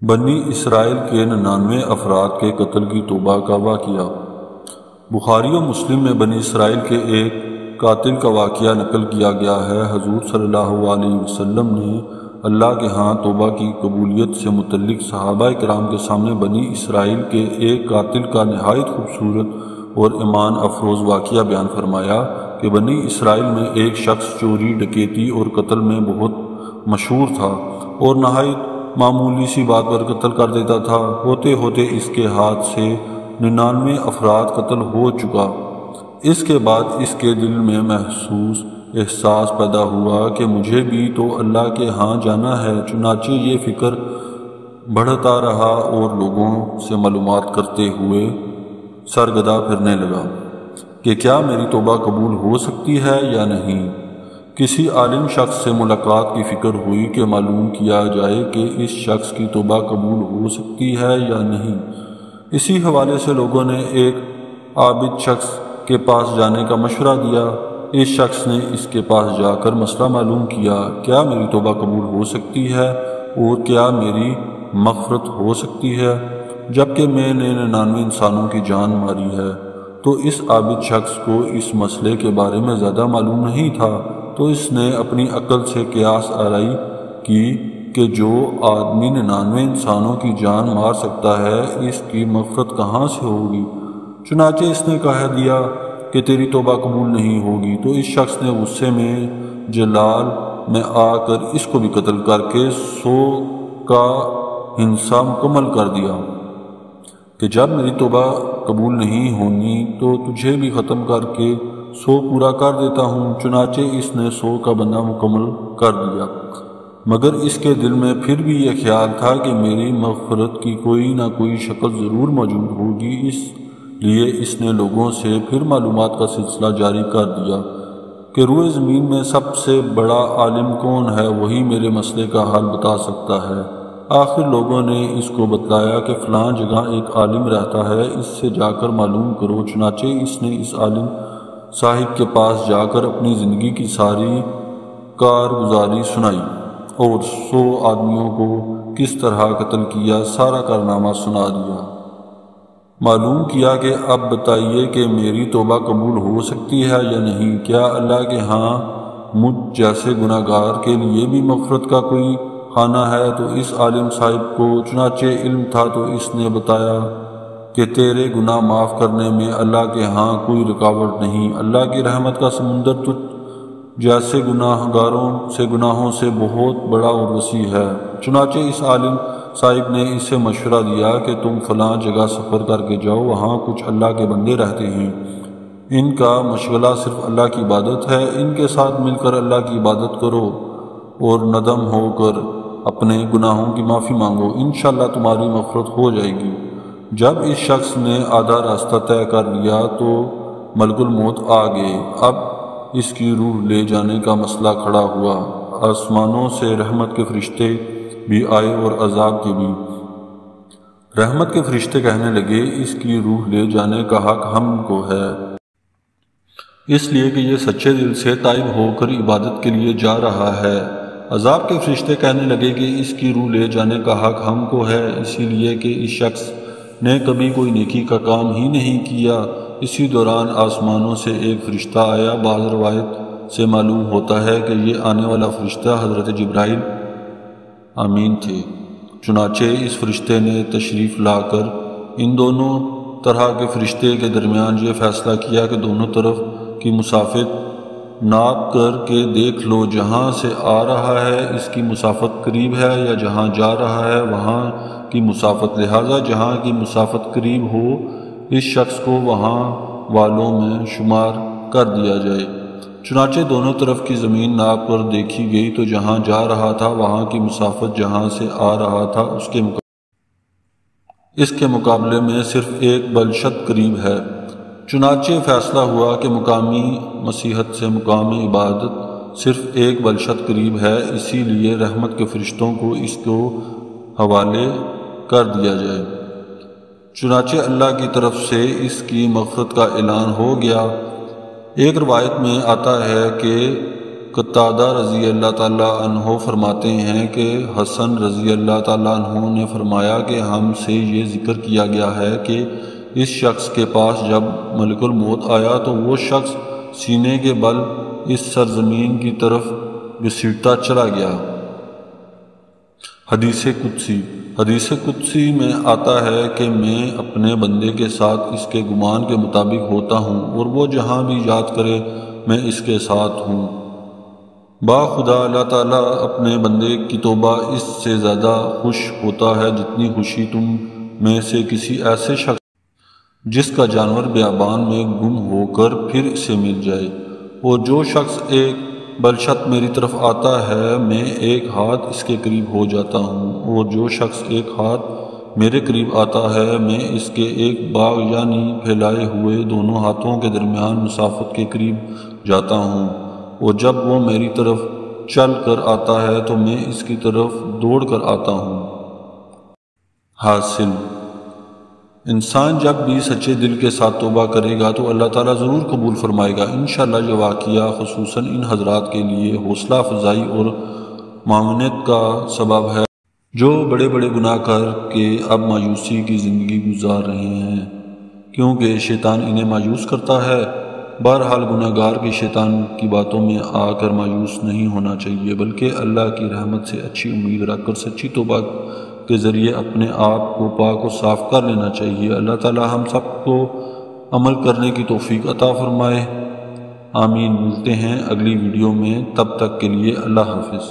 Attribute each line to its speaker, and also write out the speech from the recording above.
Speaker 1: بنی اسرائیل کے 99 افراد کے قتل کی توبہ کا واقعہ۔ بخاری و مسلم میں بنی اسرائیل کے ایک قاتل کا واقعہ نقل کیا گیا ہے۔ حضور صلی اللہ علیہ وسلم نے اللہ کے ہاں توبہ کی قبولیت سے متعلق صحابہ کرام کے سامنے بنی اسرائیل کے ایک قاتل کا نہایت خوبصورت اور ایمان افروز واقعہ بیان فرمایا کہ بنی اسرائیل میں ایک شخص چوری، ڈکیتی اور قتل میں بہت مشہور تھا اور نہایت معمولی سی بات پر قتل کر دیتا تھا۔ ہوتے ہوتے اس کے ہاتھ سے 99 افراد قتل ہو چکا۔ اس کے بعد اس کے دل میں احساس پیدا ہوا کہ مجھے بھی تو اللہ کے ہاں جانا ہے۔ چنانچہ یہ فکر بڑھتا رہا اور لوگوں سے معلومات کرتے ہوئے سرگرداں پھرنے لگا کہ کیا میری توبہ قبول ہو سکتی ہے یا نہیں۔ کسی عالم شخص سے ملاقات کی فکر ہوئی کہ معلوم کیا جائے کہ اس شخص کی توبہ قبول ہو سکتی ہے یا نہیں۔ اسی حوالے سے لوگوں نے ایک عابد شخص کے پاس جانے کا مشورہ دیا۔ اس شخص نے اس کے پاس جا کر مسئلہ معلوم کیا، کیا میری توبہ قبول ہو سکتی ہے اور کیا میری مغفرت ہو سکتی ہے جبکہ میں نے 99 انسانوں کی جان ماری ہے۔ تو اس عابد شخص کو اس مسئلے کے بارے میں زیادہ معلوم نہیں تھا، تو اس نے اپنی عقل سے قیاس آرائی کی کہ جو آدمی 99 انسانوں کی جان مار سکتا ہے اس کی مغفرت کہاں سے ہوگی۔ چنانچہ اس نے کہہ دیا کہ تیری توبہ قبول نہیں ہوگی۔ تو اس شخص نے غصے میں جلال میں آ کر اس کو بھی قتل کر کے 100 کا ہنسا مکمل کر دیا کہ جب میری توبہ قبول نہیں ہونی تو تجھے بھی ختم کر کے 100 پورا کر دیتا ہوں۔ چنانچہ اس نے 100 کا بندہ مکمل کر دیا، مگر اس کے دل میں پھر بھی یہ خیال تھا کہ میری مغفرت کی کوئی نہ کوئی شکل ضرور موجود ہوگی۔ اس لیے اس نے لوگوں سے پھر معلومات کا سلسلہ جاری کر دیا کہ روئے زمین میں سب سے بڑا عالم کون ہے، وہی میرے مسئلے کا حل بتا سکتا ہے۔ آخر لوگوں نے اس کو بتلایا کہ فلاں جگہ ایک عالم رہتا ہے، اس سے جا کر معلوم کرو۔ چنانچہ اس نے اس عالم صاحب کے پاس جا کر اپنی زندگی کی ساری کارگزاری سنائی اور 100 آدمیوں کو کس طرح قتل کیا سارا کارنامہ سنا دیا۔ معلوم کیا کہ اب بتائیے کہ میری توبہ قبول ہو سکتی ہے یا نہیں، کیا اللہ کے ہاں مجھ جیسے گناہ گار کے لیے بھی مغفرت کا کوئی خانہ ہے۔ تو اس عالم صاحب کو چنانچہ علم تھا، تو اس نے بتایا کہ تیرے گناہ معاف کرنے میں اللہ کے ہاں کوئی رکاوٹ نہیں۔ اللہ کی رحمت کا سمندر تجھ جیسے گناہ گاروں سے گناہوں سے بہت بڑا اور وسیع ہے۔ چنانچہ اس عالم صاحب نے اسے مشورہ دیا کہ تم فلاں جگہ سفر کر کے جاؤ، وہاں کچھ اللہ کے بندے رہتے ہیں، ان کا مشغلہ صرف اللہ کی عبادت ہے، ان کے ساتھ مل کر اللہ کی عبادت کرو اور ندم ہو کر اپنے گناہوں کی معافی مانگو، انشاءاللہ تمہاری مغفرت ہو جائے گی۔ جب اس شخص نے آدھا راستہ طے کر لیا تو ملک الموت آ گئے۔ اب اس کی روح لے جانے کا مسئلہ کھڑا ہوا۔ آسمانوں سے رحمت کے فرشتے بھی آئے اور عذاب کے بھی۔ رحمت کے فرشتے کہنے لگے، اس کی روح لے جانے کا حق ہم کو ہے، اس لیے کہ یہ سچے دل سے تائب ہو کر عبادت کے لیے جا رہا ہے۔ عذاب کے فرشتے کہنے لگے کہ اس کی روح لے جانے کا حق ہم کو ہے، اسی لیے کہ اس شخص نے کبھی کوئی نیکی کا کام ہی نہیں کیا۔ اسی دوران آسمانوں سے ایک فرشتہ آیا۔ بعض روایت سے معلوم ہوتا ہے کہ یہ آنے والا فرشتہ حضرت جبرائیل امین تھے۔ چنانچہ اس فرشتے نے تشریف لا کر ان دونوں طرح کے فرشتے کے درمیان یہ فیصلہ کیا کہ دونوں طرف کی مسافت ناپ کر کے دیکھ لو، جہاں سے آ رہا ہے اس کی مسافت قریب ہے یا جہاں جا رہا ہے وہاں کی مسافت، لہٰذا جہاں کی مسافت قریب ہو اس شخص کو وہاں والوں میں شمار کر دیا جائے۔ چنانچہ دونوں طرف کی زمین ناپ کر دیکھی گئی تو جہاں جا رہا تھا وہاں کی مسافت جہاں سے آ رہا تھا اس کے مقابلے میں صرف ایک بلشت قریب ہے۔ چنانچہ فیصلہ ہوا کہ مقامی مسیحت سے مقام عبادت صرف ایک بلشت قریب ہے، اسی لیے رحمت کے فرشتوں کو اس کو حوالے کر دیا جائے۔ چنانچہ اللہ کی طرف سے اس کی مغفرت کا اعلان ہو گیا۔ ایک روایت میں آتا ہے کہ قتادہ رضی اللہ تعالیٰ عنہ فرماتے ہیں کہ حسن رضی اللہ تعالیٰ عنہ نے فرمایا کہ ہم سے یہ ذکر کیا گیا ہے کہ اس شخص کے پاس جب ملک الموت آیا تو وہ شخص سینے کے بل اس سرزمین کی طرف گھسیٹتا چلا گیا۔ حدیث قدسی میں آتا ہے کہ میں اپنے بندے کے ساتھ اس کے گمان کے مطابق ہوتا ہوں اور وہ جہاں بھی یاد کرے میں اس کے ساتھ ہوں۔ خدا اللہ تعالیٰ اپنے بندے کی توبہ اس سے زیادہ خوش ہوتا ہے جتنی خوشی تم میں سے کسی ایسے شخص جس کا جانور بیابان میں گم ہو کر پھر اسے مل جائے۔ اور جو شخص ایک بلشت میری طرف آتا ہے میں ایک ہاتھ اس کے قریب ہو جاتا ہوں، اور جو شخص ایک ہاتھ میرے قریب آتا ہے میں اس کے ایک باغ یعنی پھیلائے ہوئے دونوں ہاتھوں کے درمیان مسافت کے قریب جاتا ہوں، اور جب وہ میری طرف چل کر آتا ہے تو میں اس کی طرف دوڑ کر آتا ہوں۔ حاصل: انسان جب بھی سچے دل کے ساتھ توبہ کرے گا تو اللہ تعالیٰ ضرور قبول فرمائے گا۔ انشاءاللہ یہ واقعہ خصوصاً ان حضرات کے لیے حوصلہ افزائی اور معاونت کا سبب ہے جو بڑے بڑے گناہ کر کے اب مایوسی کی زندگی گزار رہے ہیں، کیونکہ شیطان انہیں مایوس کرتا ہے۔ بہرحال گناہ گار کی شیطان کی باتوں میں آ کر مایوس نہیں ہونا چاہیے، بلکہ اللہ کی رحمت سے اچھی امید رکھ کر سچی توبہ کے ذریعے اپنے آپ کو پاک و صاف کر لینا چاہیے۔ اللہ تعالی ہم سب کو عمل کرنے کی توفیق عطا فرمائے، آمین۔ ملتے ہیں اگلی ویڈیو میں، تب تک کے لیے اللہ حافظ۔